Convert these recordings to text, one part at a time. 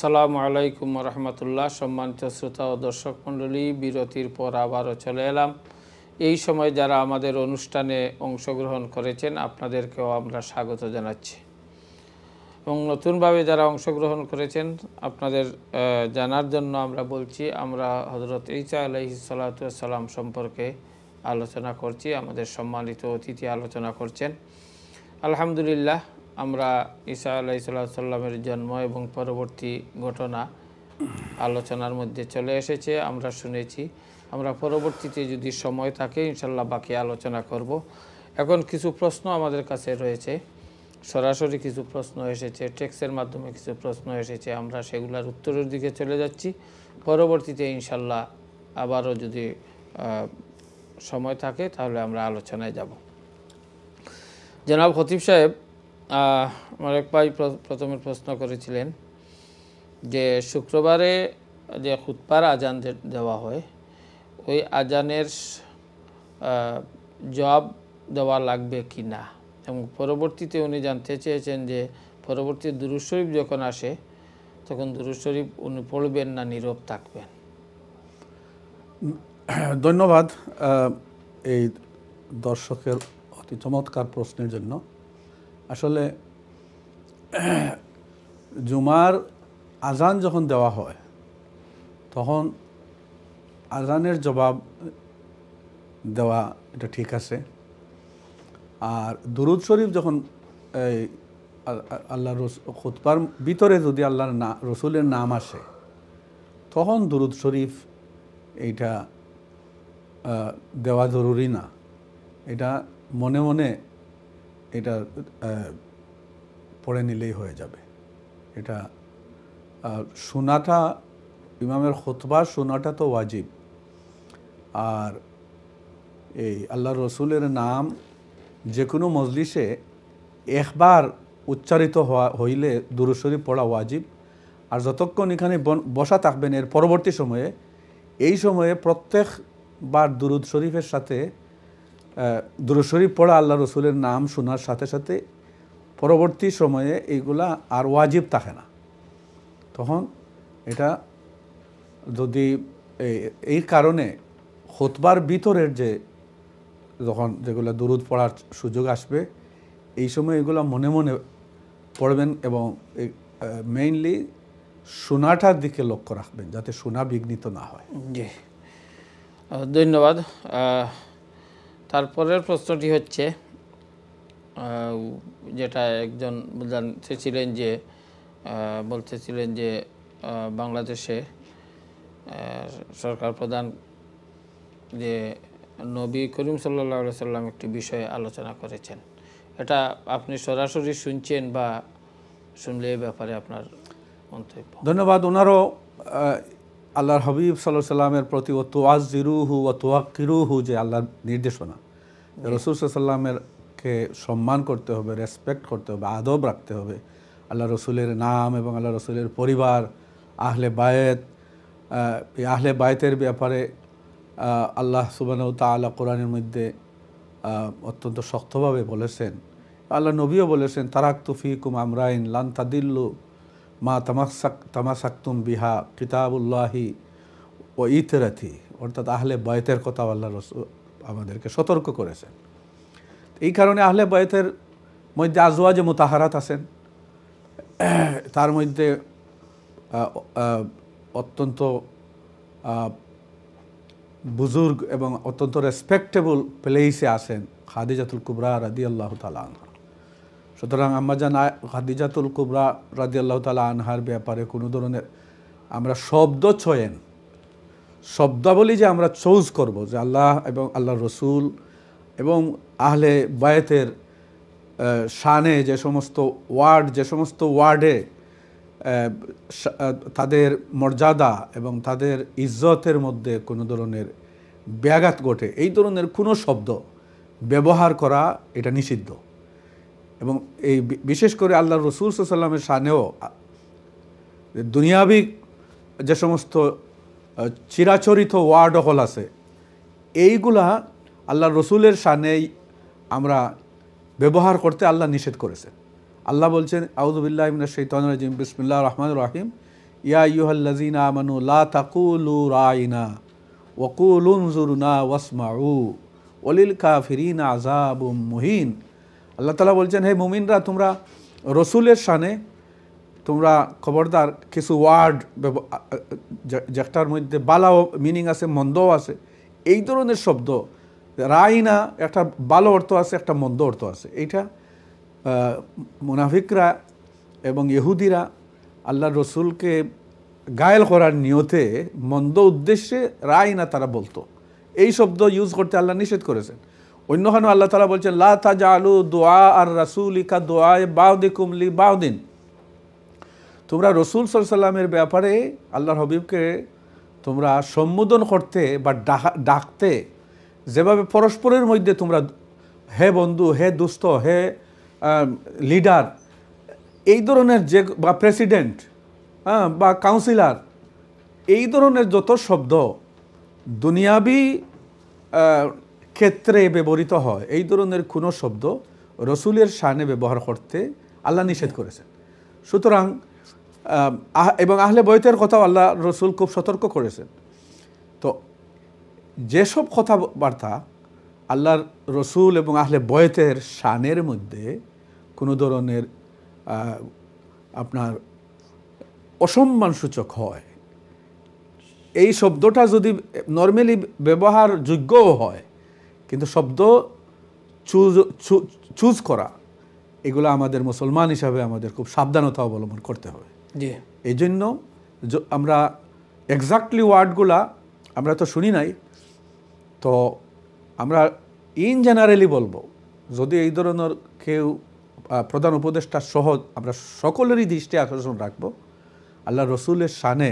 আসসালামু আলাইকুম রহমতুল্লাহ। সম্মানিত শ্রোতা ও দর্শক মণ্ডলী, বিরতির পর আবারও চলে এলাম। এই সময় যারা আমাদের অনুষ্ঠানে অংশগ্রহণ করেছেন আপনাদেরকেও আমরা স্বাগত জানাচ্ছি, এবং নতুনভাবে যারা অংশগ্রহণ করেছেন আপনাদের জানার জন্য আমরা বলছি, আমরা হযরত ঈসা আলাইহিস সালাতু ওয়াস সালাম সম্পর্কে আলোচনা করছি। আমাদের সম্মানিত অতিথি আলোচনা করছেন। আলহামদুলিল্লাহ, আমরা ঈসা আলাইহিস সালামের জন্ম এবং পরবর্তী ঘটনা আলোচনার মধ্যে চলে এসেছে, আমরা শুনেছি। আমরা পরবর্তীতে যদি সময় থাকে ইনশাল্লাহ বাকি আলোচনা করব। এখন কিছু প্রশ্ন আমাদের কাছে রয়েছে, সরাসরি কিছু প্রশ্ন এসেছে, টেক্সটের মাধ্যমে কিছু প্রশ্ন এসেছে, আমরা সেগুলোর উত্তরের দিকে চলে যাচ্ছি। পরবর্তীতে ইনশাল্লাহ আবারও যদি সময় থাকে তাহলে আমরা আলোচনায় যাব। জনাব খতিব সাহেব, আমার এক ভাই প্রথমে প্রশ্ন করেছিলেন যে শুক্রবারে যে খুতবার আজান দেওয়া হয়, ওই আজানের জবাব দেওয়া লাগবে কি না, এবং পরবর্তীতে উনি জানতে চেয়েছেন যে পরবর্তী দুরূদ শরীফ যখন আসে তখন দুরূদ শরীফ উনি পড়বেন না নীরব থাকবেন। ধন্যবাদ এই দর্শকের অতি চমৎকার প্রশ্নের জন্য। আসলে জুমার আজান যখন দেওয়া হয় তখন আজানের জবাব দেওয়া এটা ঠিক আছে। আর দুরূদ শরীফ যখন আল্লাহ খুতবার ভিতরে যদি আল্লাহর রসুলের নাম আসে তখন দুরূদ শরীফ এইটা দেওয়া জরুরি না। এটা মনে মনে এটা পড়ে নিলেই হয়ে যাবে। এটা শোনাটা, ইমামের খুতবা শোনাটা তো ওয়াজিব। আর এই আল্লাহ রসুলের নাম যে কোনো মজলিসে একবার উচ্চারিত হইলে দুরূদ শরীফ পড়া ওয়াজিব। আর যতক্ষণ এখানে বসা থাকবেন এর পরবর্তী সময়ে, এই সময়ে প্রত্যেকবার দুরূদ শরীফের সাথে দুরূদ শরীফ পড়া, আল্লাহ রসুলের নাম শোনার সাথে সাথে পরবর্তী সময়ে এইগুলা আর ওয়াজিব থাকে না। তখন এটা যদি এই কারণে খুতবার ভিতরের যে যখন যেগুলো দুরূদ পড়ার সুযোগ আসবে এই সময় এগুলো মনে মনে পড়বেন, এবং মেইনলি শোনাটার দিকে লক্ষ্য রাখবেন যাতে শোনা বিঘ্নিত না হয়। জি, ধন্যবাদ। তারপরের প্রশ্নটি হচ্ছে, যেটা একজন বলতেছিলেন যে বাংলাদেশে সরকার প্রধান যে নবী করিম সাল্লাল্লাহু আলাইহি সাল্লাম একটি বিষয়ে আলোচনা করেছেন, এটা আপনি সরাসরি শুনছেন বা শুনলে এই ব্যাপারে আপনার মন্তব্য? ধন্যবাদ। ওনারও আল্লাহর হাবিব সাল্লাল্লাহু আলাইহি সাল্লামের প্রতি ও তুআজ্জিরুহু ওয়া তুওয়াক্কিরুহু যে আল্লাহর নির্দেশনা, রাসূল সাল্লাল্লাহু আলাইহি সাল্লামকে সম্মান করতে হবে, রেসপেক্ট করতে হবে, আদব রাখতে হবে। আল্লাহ রসুলের নাম এবং আল্লাহ রসুলের পরিবার, আহলে বায়েত, এই আহলে বায়েতের ব্যাপারে আল্লাহ সুবহানাহু ওয়া তাআলা কোরআনের মধ্যে অত্যন্ত শক্তভাবে বলেছেন। আল্লাহ নবীও বলেছেন, তারাকতু ফিকুম আমরাইন লান তাদিল্লু মা তামাসাকতুম বিহা কিতাবুল্লাহি ও ইতরাতি, অর্থাৎ আহলে বায়েতের কথা আল্লাহ রসুল আমাদেরকে সতর্ক করেছেন। এই কারণে আহলে বায়েতের মধ্যে আজওয়াজে মুতাহারাত আছেন, তার মধ্যে অত্যন্ত বুজুর্গ এবং অত্যন্ত রেসপেক্টেবল প্লেসে আছেন খাদিজাতুল কুবরা রাদিয়াল্লাহু তাআলা আনহা। সুতরাং আম্মাজান খাদিজাতুল কুবরা রাদিয়াল্লাহু তাআলা আনহার ব্যাপারে কোনো ধরনের আমরা শব্দাবলী যে আমরা চুজ করব যে আল্লাহ এবং আল্লাহ রসুল এবং আহলে বায়েতের শানে যে সমস্ত ওয়ার্ডে তাদের মর্যাদা এবং তাদের ইজ্জতের মধ্যে কোনো ধরনের ব্যাঘাত ঘটে, এই ধরনের কোনো শব্দ ব্যবহার করা এটা নিষিদ্ধ। এবং এই বিশেষ করে আল্লাহ রসুল সাল্লাল্লাহু আলাইহি সাল্লামের শানেও দুনিয়াবি যে সমস্ত চিরাচরিত ওয়ার্ড হল আছে, এইগুলা আল্লাহ রসুলের শানেই আমরা ব্যবহার করতে আল্লাহ নিষেধ করেছেন। আল্লাহ বলছেন, আউযু বিল্লাহি মিনাশ শাইতানির রাজিম, বিসমিল্লাহির রহমানির রহিম, ইয়া আইয়ুহাল্লাযীনা আমানু লা তাকুলু রাইনা ওয়া কুলু উনজুরনা ওয়াসমাউ ওয়ালিল কাফিরিনা আযাবুম মুহিন। আল্লাহ তাআলা বলছেন, হে মুমিনরা, তোমরা রসুলের শানে তোমরা খবরদার কিছু ওয়ার্ড যেটার মধ্যে বালাও মিনিং আছে, মন্দও আছে, এই ধরনের শব্দ, রাইনা একটা ভালো অর্থ আছে, একটা মন্দ অর্থ আছে। এইটা মুনাফিকরা এবং ইহুদিরা আল্লাহর রসুলকে গায়েল করার নিয়তে মন্দ উদ্দেশ্যে রাইনা তারা বলতো। এই শব্দ ইউজ করতে আল্লাহ নিষেধ করেছেন। অন্যখানে আল্লাহ তাআলা বলছেন, লা তাজআলু দুআ আর রাসূলি কা দুআয়ে বাউদিকুম লি বাউদিন। তোমরা রসুল সাল্লাল্লাহু আলাইহি ওয়াসাল্লামের ব্যাপারে আল্লাহর হাবিবকে তোমরা সম্বোধন করতে বা ডাকতে যেভাবে পরস্পরের মধ্যে তোমরা হে বন্ধু, হে দুস্থ, হে লিডার, এই ধরনের যে বা প্রেসিডেন্ট বা কাউন্সিলর, এই ধরনের যত শব্দ দুনিয়াবি ক্ষেত্রে ব্যবহৃত হয়, এই ধরনের কোনো শব্দ রসুলের শানে ব্যবহার করতে আল্লাহ নিষেধ করেছেন। সুতরাং এবং আহলে বয়তের কথাও আল্লাহ রসুল খুব সতর্ক করেছেন। তো যেসব কথাবার্তা আল্লাহর রসুল এবং আহলে বয়তের শানের মধ্যে কোনো ধরনের আপনার অসম্মানসূচক হয়, এই শব্দটা যদি নর্মালি ব্যবহারযোগ্যও হয়, কিন্তু শব্দ চুজ করা, এগুলো আমাদের মুসলমান হিসাবে আমাদের খুব সাবধানতা অবলম্বন করতে হবে। এই জন্য আমরা এক্স্যাক্টলি ওয়ার্ডগুলা আমরা তো শুনি নাই, তো আমরা ইন জেনারেলি বলবো, যদি এই ধরনের কেউ প্রধান উপদেষ্টা সহ আমরা সকলেরই দৃষ্টি আকর্ষণ রাখবো, আল্লাহ রসুলের শানে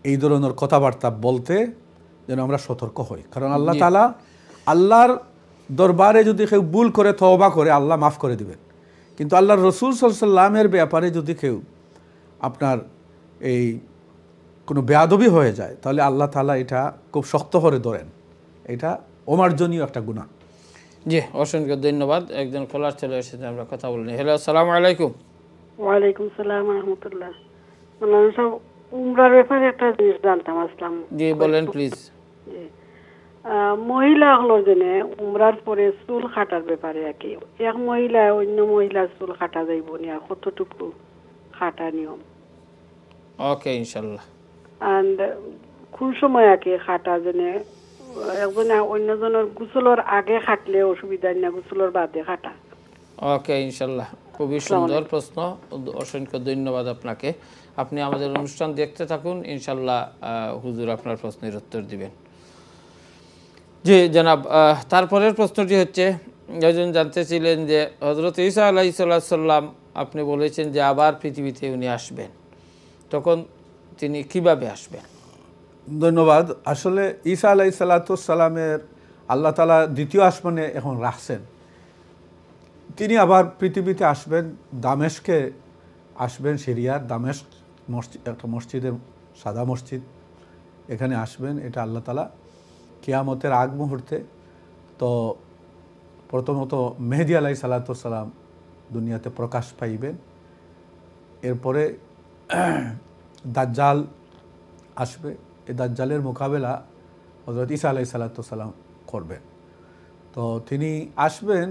এই ধরনের কথাবার্তা বলতে যেন আমরা সতর্ক হই। কারণ আল্লাহ তাআলা, আল্লাহর দরবারে যদি কেউ ভুল করে তওবা করে, আল্লাহ মাফ করে দিবেন। কিন্তু আল্লাহর রসুল সাল্লাল্লাহু আলাইহি ওয়াসাল্লামের ব্যাপারে যদি কেউ আপনার এই কোনো বেয়াদবি হয়ে যায়, তাহলে আল্লাহ তাআলা এটা খুব শক্ত করে ধরেন, এটা অমার্জনীয় একটা গুনাহ। জি, অসংখ্য ধন্যবাদ। একজন কলার চলে এসেছে, আমরা কথা বলনি। হ্যালো, আসসালামু আলাইকুম। ওয়ালাইকুম সালাম ওয়া রাহমাতুল্লাহ। মাওলানা সাহেব, উমরার ব্যাপারে একটা জিনিস জানতাম আসলাম। জি বলেন প্লিজ। মহিলা হলোর জন্য উমরার পরে চুল কাটার ব্যাপারে আর কি, এক মহিলা অন্য মহিলার চুল কাটা যাইব না, কতটুকু কাটা নিয়ম? ওকে, ইনশাল্লাহ। অ্যান্ড কোন সময় আর কি কাটা জন্য একজনে অন্যজনের গোসলের আগে কাটলে অসুবিধা না, গোসলের বাদে কাটা? ওকে, ইনশাল্লাহ। খুবই সুন্দর প্রশ্ন, অসংখ্য ধন্যবাদ আপনাকে। আপনি আমাদের অনুষ্ঠান দেখতে থাকুন, ইনশাল্লাহ হুজুর আপনার প্রশ্নের উত্তর দিবেন। জি জনাব, তারপরের প্রশ্নটি হচ্ছে, একজন জানতেছিলেন যে হযরত ঈসা আলাইহিস সালাম, আপনি বলেছেন যে আবার পৃথিবীতে উনি আসবেন, তখন তিনি কিভাবে আসবেন? ধন্যবাদ। আসলে ঈসা আলাইহিস সালামের আল্লাহ তাআলা দ্বিতীয় আসমানে এখন রাখছেন। তিনি আবার পৃথিবীতে আসবেন, দামেস্কে আসবেন, সিরিয়ার দামেস্ক মসজিদ, একটা মসজিদের সাদা মসজিদ, এখানে আসবেন। এটা আল্লাহ তাআলা কিয়ামতের আগ মুহূর্তে। তো প্রথমত মেহেদী আলাইহিস সালাম দুনিয়াতে প্রকাশ পাইবেন, এরপরে দাজ্জাল আসবে। এই দাজ্জালের মোকাবেলা হযরত ঈসা আলাইহিস সালাম করবেন। তো তিনি আসবেন,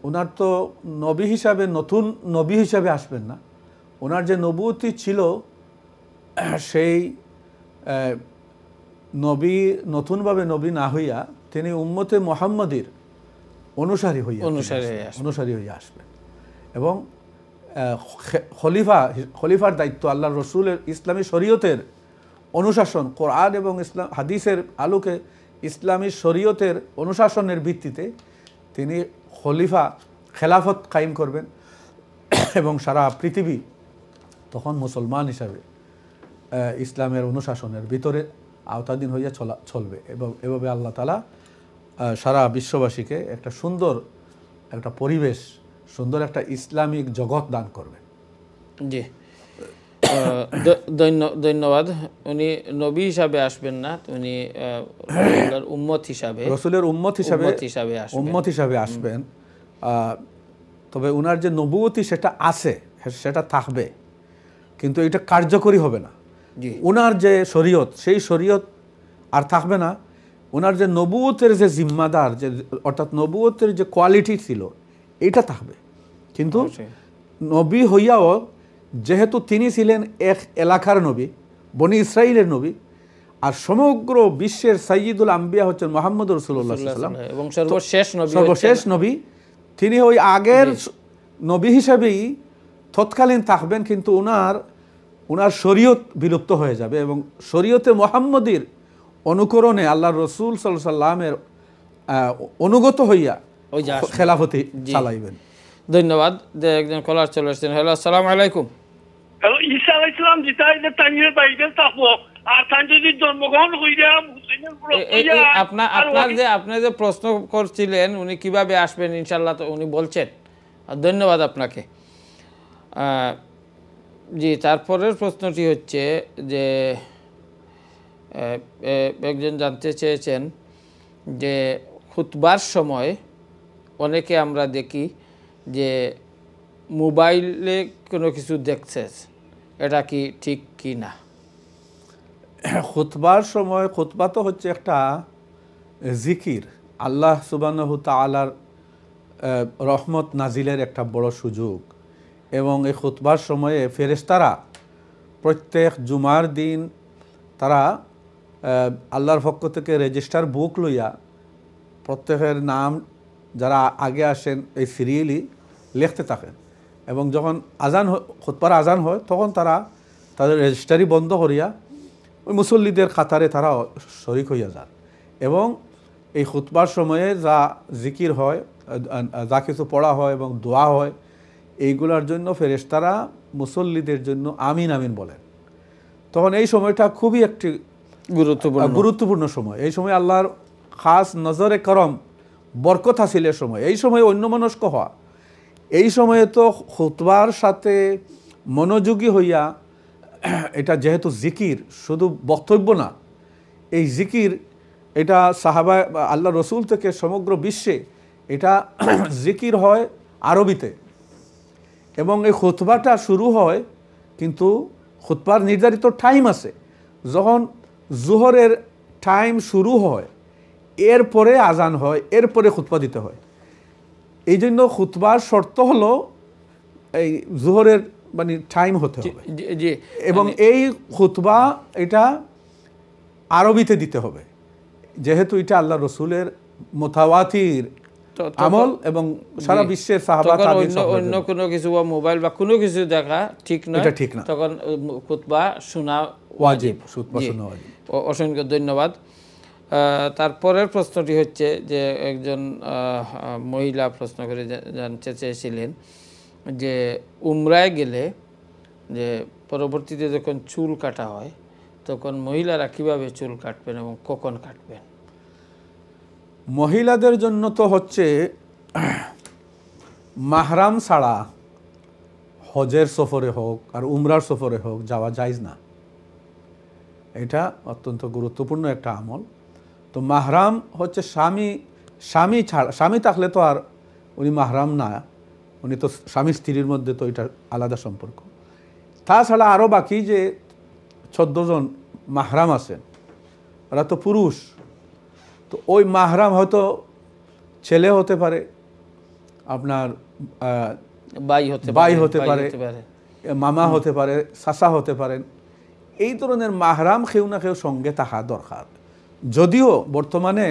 ওনার তো নবী হিসাবে, নতুন নবী হিসাবে আসবেন না, ওনার যে নবুয়তি ছিল সেই নবী, নতুনভাবে নবী না হইয়া তিনি উম্মতে মুহাম্মাদির অনুসারী হইয়া আসবেন। এবং খলিফার দায়িত্ব, আল্লাহর রসুলের ইসলামী শরীয়তের অনুশাসন, কোরআন এবং ইসলাম হাদিসের আলোকে ইসলামী শরীয়তের অনুশাসনের ভিত্তিতে তিনি খেলাফত কায়েম করবেন এবং সারা পৃথিবী তখন মুসলমান হিসাবে ইসলামের অনুশাসনের ভিতরে আওতাধীন হইয়া চলবে। এবং এভাবে আল্লাহ তাআলা সারা বিশ্ববাসীকে একটা সুন্দর একটা পরিবেশ, সুন্দর একটা ইসলামিক জগৎ দান করবেন। জি, ধন্যবাদ। উনি নবী হিসাবে আসবেন না, উনি উম্মত হিসাবে, রসুলের উম্মত হিসাবে আসবেন। তবে উনার যে নবুয়তি সেটা আছে, সেটা থাকবে। কিন্তু এটা কার্যকরী হবে না। জি ওনার যে শরীয়ত, সেই শরীয়ত আর থাকবে না। ওনার যে নবুয়তের যে জিম্মাদার, যে অর্থাৎ নবুয়তের যে কোয়ালিটি ছিল, এটা থাকবে। কিন্তু অবশ্যই। নবী হইয়াও যেহেতু তিনি ছিলেন এক এলাকার নবী, বনি ইসরাইলের নবী, আর সমগ্র বিশ্বের সাইয়্যিদুল আম্বিয়া হচ্ছেন মুহাম্মদ রাসূলুল্লাহ সাল্লাল্লাহু আলাইহি ওয়াসাল্লাম, এবং সর্বশেষ নবী সর্বশেষ নবী। তিনি ওই আগের নবী হিসেবেই তৎকালীন থাকবেন, কিন্তু ওনার শরীয়ত বিলুপ্ত হয়ে যাবে এবং শরীয়তে মুহাম্মদীর অনুকরণে আল্লাহর রসুল সাল্লাল্লাহু আলাইহি ওয়াসাল্লামের অনুগত হইয়া ওই যে আসবেন। খেলাফতি চালাইবেন। ধন্যবাদ। যে একজন কলার চলে আসছেন। হ্যালো, আসসালামু আলাইকুম। হ্যালো, ঈসা আলাইহিস সালাম যেটা এটা তানির বাইরে থাকবো, আর তান যদি জন্মগ্রহণ হইয়া হুসাইনের পুরো হইয়া আপনি যে প্রশ্ন করছিলেন উনি কিভাবে আসবেন, ইনশাল্লাহ তো উনি বলছেন। ধন্যবাদ আপনাকে। জি, তারপরের প্রশ্নটি হচ্ছে যে একজন জানতে চেয়েছেন যে খুতবার সময় অনেকে আমরা দেখি যে মোবাইলে কোনো কিছু দেখছে, এটা কি ঠিক কি না? খুতবার সময়, খুতবা তো হচ্ছে একটা জিকির, আল্লাহ সুবহানাহু তাআলার রহমত নাজিলের একটা বড় সুযোগ। এবং এই খুতবার সময়ে ফেরেশতারা প্রত্যেক জুমার দিন তারা আল্লাহর পক্ষ থেকে রেজিস্টার বুক লইয়া প্রত্যেকের নাম যারা আগে আসেন এই সিরিয়ালি লিখতে থাকেন। এবং যখন খুতবার আজান হয় তখন তারা তাদের রেজিস্টারি বন্ধ করিয়া ওই মুসল্লিদের কাতারে তারা শরিক হইয়া যান। এবং এই খুতবার সময়ে যা জিকির হয়, যা কিছু পড়া হয় এবং দোয়া হয়, এইগুলোর জন্য ফেরেশতারা মুসল্লিদের জন্য আমিন আমিন বলেন। তখন এই সময়টা খুবই একটি গুরুত্বপূর্ণ সময়। এই সময় আল্লাহর খাস নজরে করম বরকত হাসিলের সময়। এই সময় অন্যমনস্ক হওয়া, এই সময়ে তো খুতবার সাথে মনোযোগী হইয়া, এটা যেহেতু জিকির, শুধু বক্তব্য না, এই জিকির এটা সাহাবা আল্লাহ রসুল থেকে সমগ্র বিশ্বে এটা জিকির হয় আরবিতে। এবং এই খুতবাটা শুরু হয়, কিন্তু খুতবার নির্ধারিত টাইম আছে। যখন জোহরের টাইম শুরু হয়, এরপরে আজান হয়, এরপরে খুতবা দিতে হয়। এই জন্য খুতবার শর্ত হলো এই জোহরের মানে টাইম হতে হবে। এবং এই খুতবা এটা আরবিতে দিতে হবে, যেহেতু এটা আল্লাহ রসুলের মুতাওয়াতির আমল এবং সারা বিশ্বের সাহাবা তাবিঈন অন্য কোনো কিছু বা মোবাইল বা কোনো কিছু দেখা ঠিক নয়, এটা ঠিক না। তখন খুতবা শোনা ওয়াজিব, খুতবা শোনা ওয়াজিব। অসংখ্য ধন্যবাদ। তারপরের প্রশ্নটি হচ্ছে যে একজন মহিলা প্রশ্ন করে জানতে চেয়েছিলেন যে উমরায় গেলে যে পরবর্তীতে যখন চুল কাটা হয় তখন মহিলারা কিভাবে চুল কাটবেন এবং কখন কাটবেন? মহিলাদের জন্য তো হচ্ছে মাহরাম ছাড়া হজের সফরে হোক আর উমরার সফরে হোক যাওয়া জায়েজ না। এটা অত্যন্ত গুরুত্বপূর্ণ একটা আমল। তো মাহরাম হচ্ছে স্বামী ছাড়া, স্বামী থাকলে তো আর উনি মাহরাম না, উনি তো স্বামী স্ত্রীর মধ্যে তো এটা আলাদা সম্পর্ক। তাছাড়া আরও বাকি যে 14 জন মাহরাম আছেন, ওরা তো পুরুষ। তো ওই মাহরাম হয়তো ছেলে হতে পারে, আপনার ভাই হতে পারে, মামা হতে পারে, চাচা হতে পারেন। এই ধরনের মাহরাম কেউ না কেউ সঙ্গে থাকা দরকার। যদিও বর্তমানে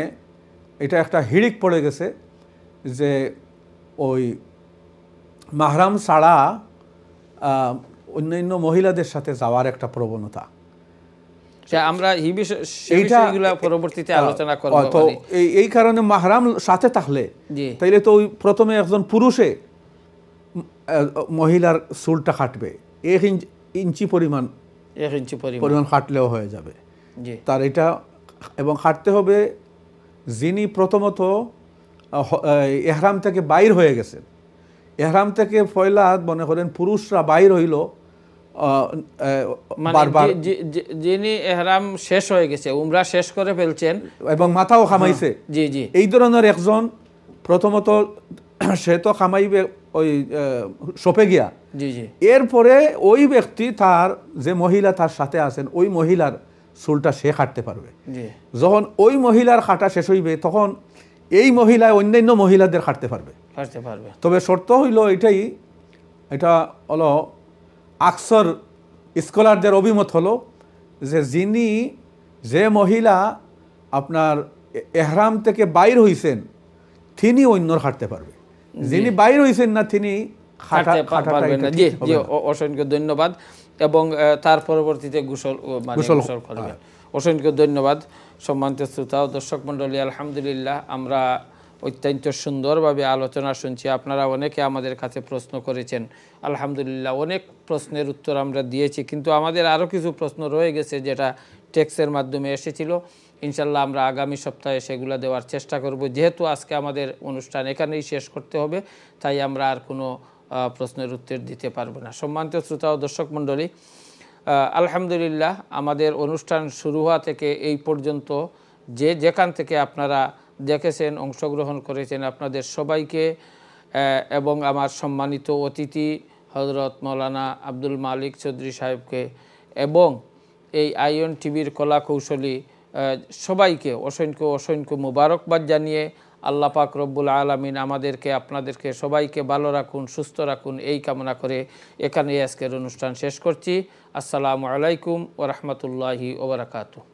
এটা একটা হিড়িক পড়ে গেছে যে ওই মাহরাম ছাড়া অন্যান্য মহিলাদের সাথে যাওয়ার একটা প্রবণতা। আমরা এইগুলা পরবর্তীতে আলোচনা করব। তো এই কারণে মাহরাম সাথে থাকলে তাইলে তো ওই প্রথমে একজন পুরুষে মহিলার চুলটা কাটবে 1 ইঞ্চি পরিমাণ কাটলেও হয়ে যাবে তার এটা। এবং কাটতে হবে যিনি প্রথমত ইহরাম থেকে বাইর হয়ে গেছেন। ইহরাম থেকে পয়লা মনে করেন পুরুষরা বাইর হইল, যিনি ইহরাম শেষ হয়ে গেছে, উমরা শেষ করে ফেলছেন এবং মাথাও খামাইছে, জি জি, এই ধরনের একজন প্রথমত সে তো খামাইবে ওই শপে গিয়া জি জি এরপরে ওই ব্যক্তি তার যে মহিলা তার সাথে আছেন ওই মহিলার চুলটা সে কাটতে পারবে। জি যখন ওই মহিলার কাটা শেষ হইবে তখন এই মহিলায় অন্যান্য মহিলাদের কাটতে পারবে। কাটতে পারবে। তবে শর্ত হইল এটাই, এটা হলো আকসর স্কলারদের অভিমত হলো যে মহিলা আপনার এহরাম থেকে বাইর হইছেন তিনি অন্যর কাটতে পারবে, যিনি বাইর হইছেন না তিনি পারবেন না। জি জি অসংখ্য ধন্যবাদ। এবং তার পরবর্তীতে গোসল করবেন। অসংখ্য ধন্যবাদ সম্মানিত শ্রোতা ও দর্শক মণ্ডলী। আলহামদুলিল্লাহ আমরা অত্যন্ত সুন্দরভাবে আলোচনা শুনছি। আপনারা অনেকে আমাদের কাছে প্রশ্ন করেছেন, আলহামদুলিল্লাহ অনেক প্রশ্নের উত্তর আমরা দিয়েছি, কিন্তু আমাদের আরও কিছু প্রশ্ন রয়ে গেছে যেটা টেক্সের মাধ্যমে এসেছিল। ইনশাল্লাহ আমরা আগামী সপ্তাহে সেগুলো দেওয়ার চেষ্টা করব। যেহেতু আজকে আমাদের অনুষ্ঠান এখানেই শেষ করতে হবে, তাই আমরা আর কোনো প্রশ্নের উত্তর দিতে পারবো না। সম্মানিত শ্রোতা ও দর্শক মণ্ডলী, আলহামদুলিল্লাহ আমাদের অনুষ্ঠান শুরু হওয়া থেকে এই পর্যন্ত যেখান থেকে আপনারা দেখেছেন, অংশগ্রহণ করেছেন, আপনাদের সবাইকে এবং আমার সম্মানিত অতিথি হযরত মাওলানা আব্দুল মালিক চৌধুরী সাহেবকে এবং এই আইয়ন টিভির কলা কৌশলী সবাইকে অসংখ্য অসংখ্য মুবারকবাদ জানিয়ে আল্লাহ পাক রব্বুল আলামিন আমাদেরকে আপনাদেরকে সবাইকে ভালো রাখুন, সুস্থ রাখুন, এই কামনা করে এখানেই আজকের অনুষ্ঠান শেষ করছি। আসসালামু আলাইকুম ওয়া রাহমাতুল্লাহি ওয়া বারাকাতুহু।